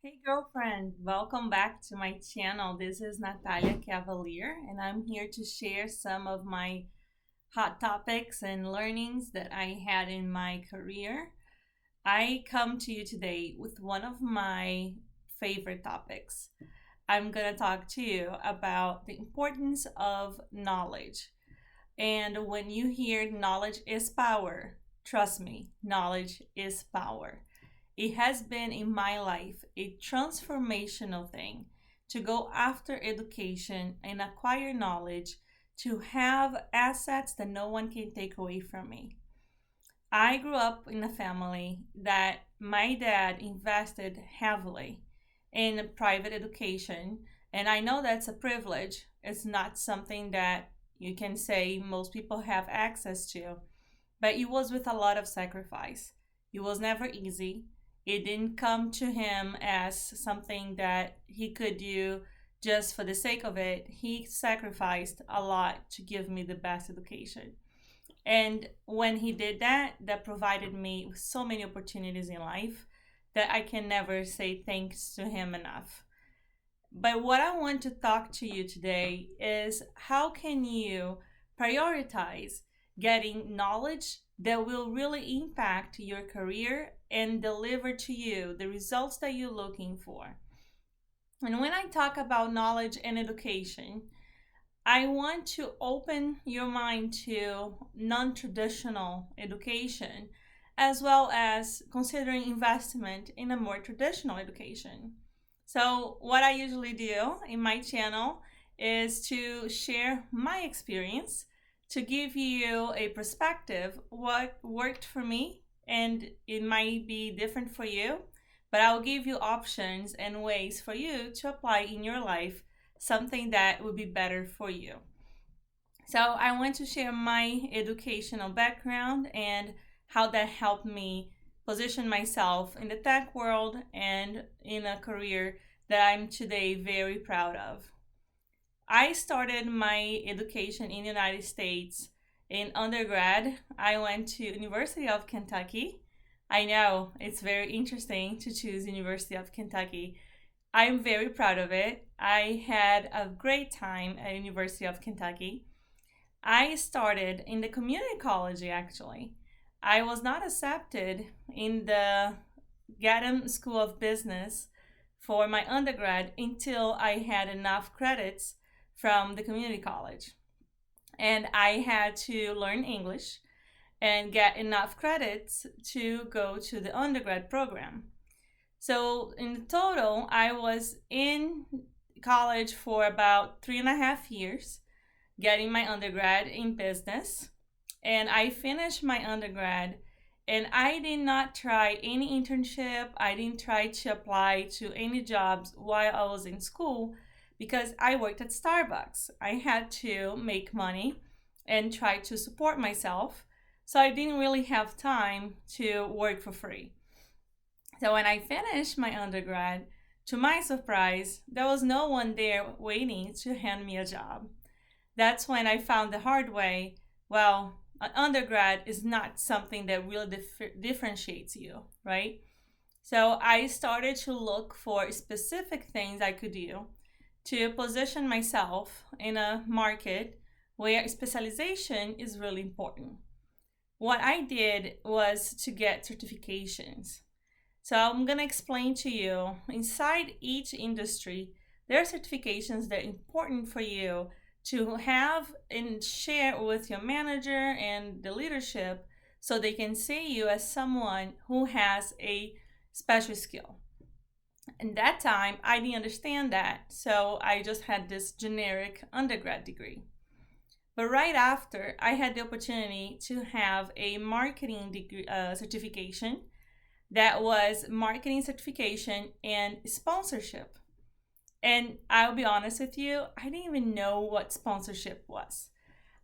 Hey girlfriend, welcome back to my channel. This is Natalia Cavalier, and I'm here to share some of my hot topics and learnings that I had in my career. I come to you today with one of my favorite topics. I'm going to talk to you about the importance of knowledge. And when you hear knowledge is power, trust me, knowledge is power. It has been in my life a transformational thing to go after education and acquire knowledge to have assets that no one can take away from me. I grew up in a family that my dad invested heavily in private education, and I know that's a privilege. It's not something that you can say most people have access to, but it was with a lot of sacrifice. It was never easy. It didn't come to him as something that he could do just for the sake of it. He sacrificed a lot to give me the best education. And when he did that, that provided me with so many opportunities in life that I can never say thanks to him enough. But what I want to talk to you today is how can you prioritize getting knowledge that will really impact your career and deliver to you the results that you're looking for. And when I talk about knowledge and education, I want to open your mind to non traditional education as well as considering investment in a more traditional education. So, what I usually do in my channel is to share my experience to give you a perspective what worked for me, and it might be different for you, but I'll give you options and ways for you to apply in your life something that would be better for you. So I want to share my educational background and how that helped me position myself in the tech world and in a career that I'm today very proud of. I started my education in the United States in undergrad. I went to University of Kentucky. I know it's very interesting to choose University of Kentucky. I'm very proud of it. I had a great time at University of Kentucky. I started in the community college actually. I was not accepted in the Gatham School of Business for my undergrad until I had enough credits from the community college. And I had to learn English and get enough credits to go to the undergrad program. So, in total, I was in college for about 3.5 years, getting my undergrad in business. And I finished my undergrad, and I did not try any internship. I didn't try to apply to any jobs while I was in school because I worked at Starbucks. I had to make money and try to support myself. So I didn't really have time to work for free. So when I finished my undergrad, to my surprise, there was no one there waiting to hand me a job. That's when I found the hard way. Well, an undergrad is not something that really differentiates you, right? So I started to look for specific things I could do to position myself in a market where specialization is really important. What I did was to get certifications. So I'm going to explain to you inside each industry, there are certifications that are important for you to have and share with your manager and the leadership so they can see you as someone who has a special skill. In that time, I didn't understand that, so I just had this generic undergrad degree. But right after, I had the opportunity to have a marketing degree, certification that was marketing certification and sponsorship. And I'll be honest with you, I didn't even know what sponsorship was.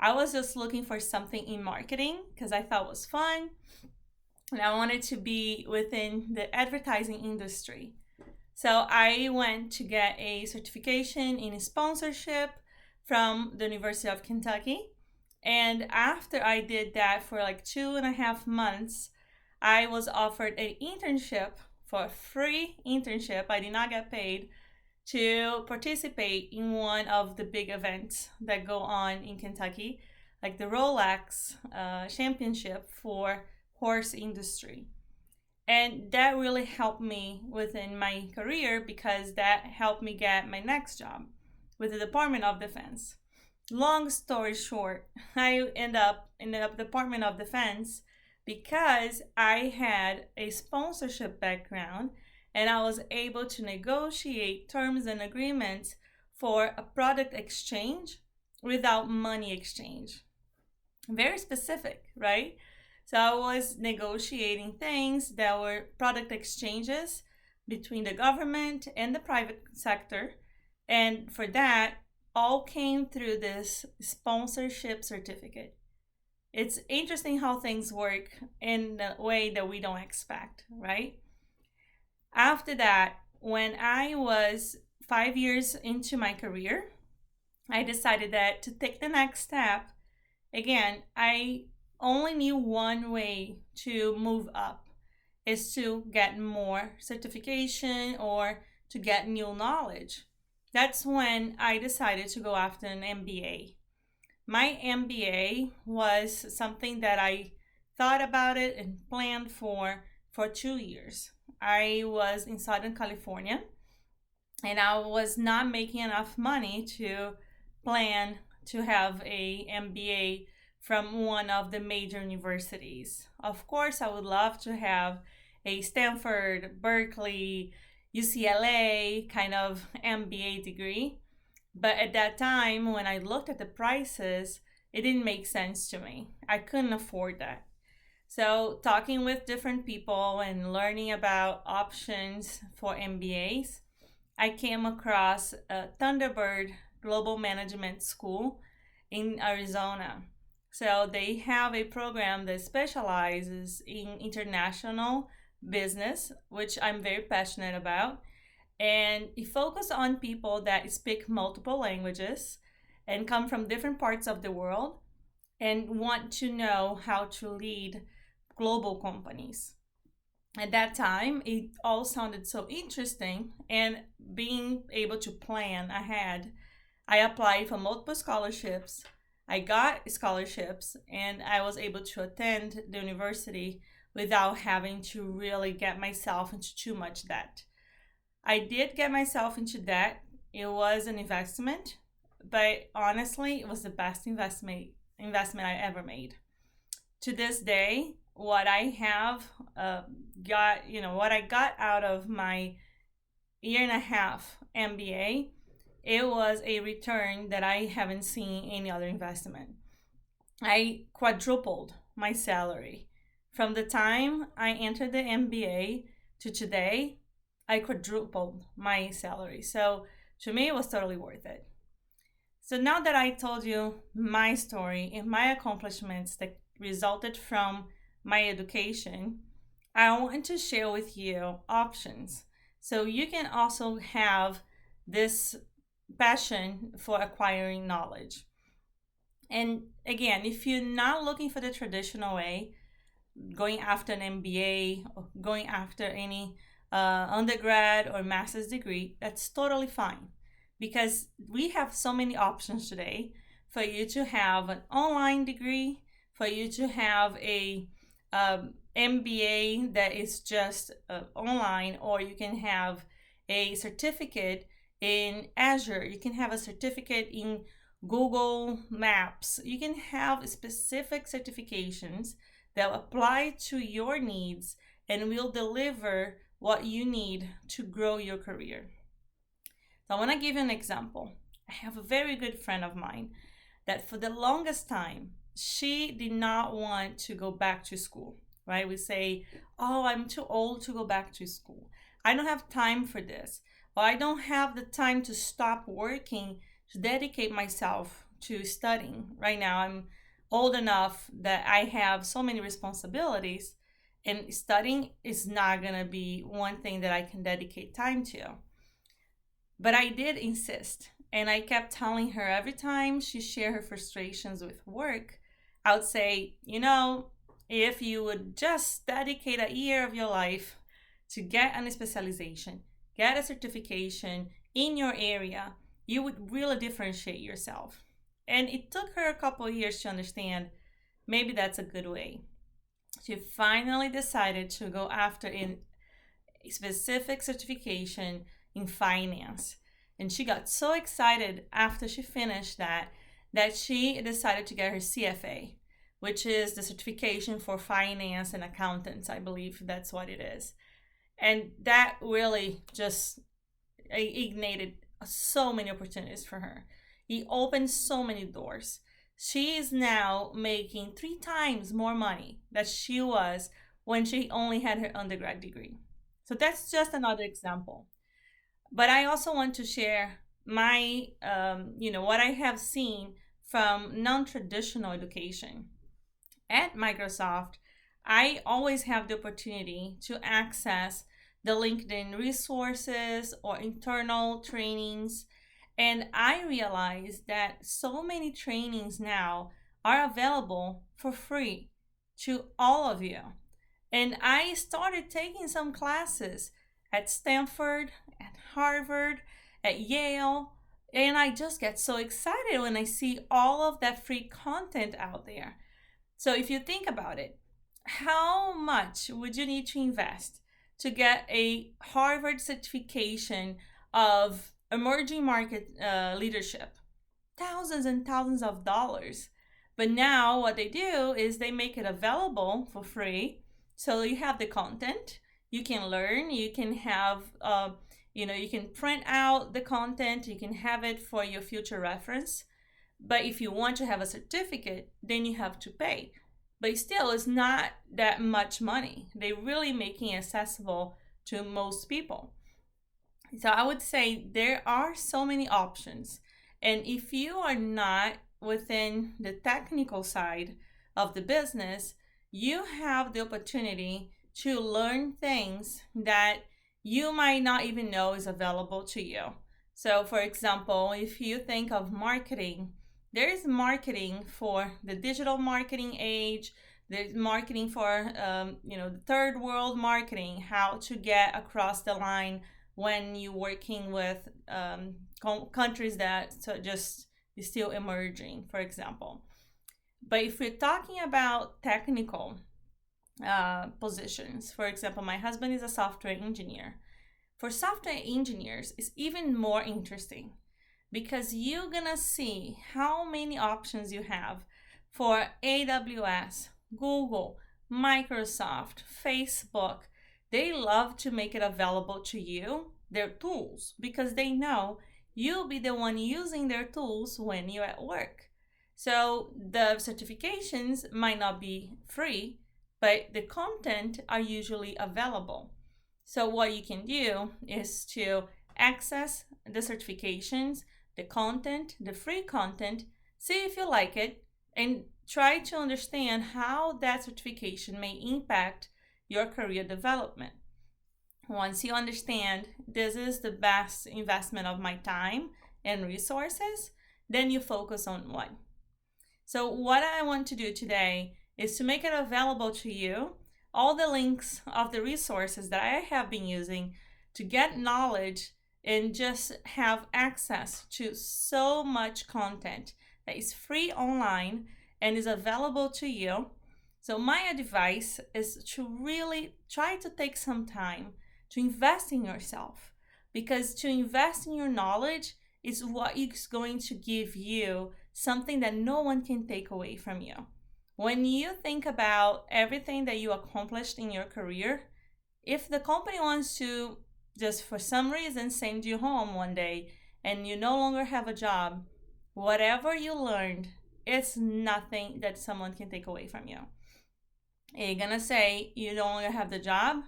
I was just looking for something in marketing because I thought it was fun and I wanted to be within the advertising industry. So I went to get a certification in sponsorship from the University of Kentucky. And after I did that for like 2.5 months, I was offered an internship for a free internship. I did not get paid to participate in one of the big events that go on in Kentucky, like the Rolex Championship for horse industry. And that really helped me within my career because that helped me get my next job with the Department of Defense. Long story short, I ended up in the Department of Defense because I had a sponsorship background and I was able to negotiate terms and agreements for a product exchange without money exchange. Very specific, right? So I was negotiating things that were product exchanges between the government and the private sector. And for that, all came through this sponsorship certificate. It's interesting how things work in a way that we don't expect, right? After that, when I was 5 years into my career, I decided that to take the next step, again, I only knew one way to move up is to get more certification or to get new knowledge. That's when I decided to go after an MBA. My MBA was something that I thought about it and planned for 2 years. I was in Southern California and I was not making enough money to plan to have a MBA from one of the major universities. Of course, I would love to have a Stanford, Berkeley, UCLA kind of MBA degree. But at that time, when I looked at the prices, it didn't make sense to me. I couldn't afford that. So talking with different people and learning about options for MBAs, I came across Thunderbird Global Management School in Arizona. So they have a program that specializes in international business, which I'm very passionate about. And it focuses on people that speak multiple languages and come from different parts of the world and want to know how to lead global companies. At that time, it all sounded so interesting, and being able to plan ahead, I applied for multiple scholarships. I got scholarships and I was able to attend the university without having to really get myself into too much debt. I did get myself into debt. It was an investment, but honestly, it was the best investment I ever made. To this day, what I have what I got out of my year and a half MBA, it was a return that I haven't seen any other investment. I quadrupled my salary. From the time I entered the MBA to today, I quadrupled my salary. So to me, it was totally worth it. So now that I told you my story and my accomplishments that resulted from my education, I want to share with you options so you can also have this passion for acquiring knowledge. And again, if you're not looking for the traditional way, going after an MBA or going after any undergrad or master's degree, that's totally fine, because we have so many options today for you to have an online degree, for you to have a MBA that is just online, or you can have a certificate in Azure, you can have a certificate in Google Maps, you can have specific certifications that apply to your needs and will deliver what you need to grow your career. So I want to give you an example. I have a very good friend of mine that for the longest time, she did not want to go back to school, right? We say, oh, I'm too old to go back to school. I don't have time for this. Or I don't have the time to stop working to dedicate myself to studying. Right now, I'm old enough that I have so many responsibilities, and studying is not going to be one thing that I can dedicate time to. But I did insist, and I kept telling her every time she shared her frustrations with work, I would say, if you would just dedicate a year of your life to get a specialization, get a certification in your area, you would really differentiate yourself. And it took her a couple of years to understand maybe that's a good way. She finally decided to go after a specific certification in finance. And she got so excited after she finished that she decided to get her CFA, which is the certification for finance and accountants. I believe that's what it is. And that really just ignited so many opportunities for her. It opened so many doors. She is now making 3 times more money than she was when she only had her undergrad degree. So that's just another example. But I also want to share my, what I have seen from non-traditional education. At Microsoft, I always have the opportunity to access the LinkedIn resources or internal trainings. And I realized that so many trainings now are available for free to all of you. And I started taking some classes at Stanford, at Harvard, at Yale, and I just get so excited when I see all of that free content out there. So if you think about it, how much would you need to invest to get a Harvard certification of emerging market leadership? Thousands and thousands of dollars. But now what they do is they make it available for free. So you have the content, you can learn, you can have, you can print out the content, you can have it for your future reference. But if you want to have a certificate, then you have to pay. But still, it's not that much money. They're really making it accessible to most people. So I would say there are so many options. And if you are not within the technical side of the business, you have the opportunity to learn things that you might not even know is available to you. So for example, if you think of marketing, there is marketing for the digital marketing age. There's marketing for, the third world marketing, how to get across the line when you're working with countries that just is still emerging, for example. But if we're talking about technical positions, for example, my husband is a software engineer. For software engineers, it's even more interesting because you're gonna see how many options you have for AWS, Google, Microsoft, Facebook. They love to make it available to you, their tools, because they know you'll be the one using their tools when you're at work. So the certifications might not be free, but the content are usually available. So what you can do is to access the certifications, the content, the free content, see if you like it, and try to understand how that certification may impact your career development. Once you understand this is the best investment of my time and resources, then you focus on one. So what I want to do today is to make it available to you all the links of the resources that I have been using to get knowledge and just have access to so much content that is free online and is available to you. So my advice is to really try to take some time to invest in yourself, because to invest in your knowledge is what is going to give you something that no one can take away from you. When you think about everything that you accomplished in your career, if the company wants to just for some reason send you home one day and you no longer have a job, whatever you learned, it's nothing that someone can take away from you. You're gonna say you no longer have the job,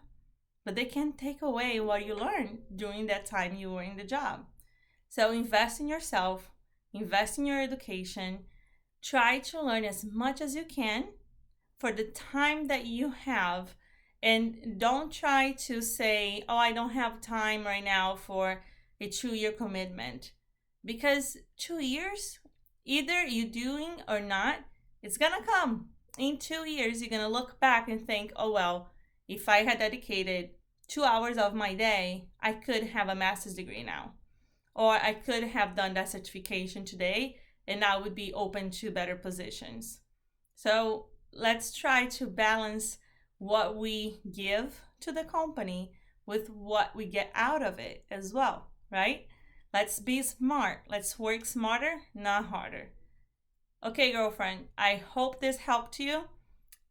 but they can't take away what you learned during that time you were in the job. So invest in yourself, invest in your education, try to learn as much as you can for the time that you have, and don't try to say, oh, I don't have time right now for a 2-year commitment, because 2 years, either you're doing or not, it's gonna come. In 2 years, you're gonna look back and think, oh, well, if I had dedicated 2 hours of my day, I could have a master's degree now. Or I could have done that certification today and I would be open to better positions. So let's try to balance what we give to the company with what we get out of it as well, right? Let's be smart. Let's work smarter, not harder. Okay, girlfriend, I hope this helped you.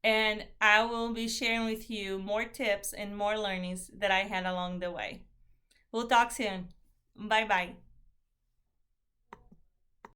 And I will be sharing with you more tips and more learnings that I had along the way. We'll talk soon. Bye bye.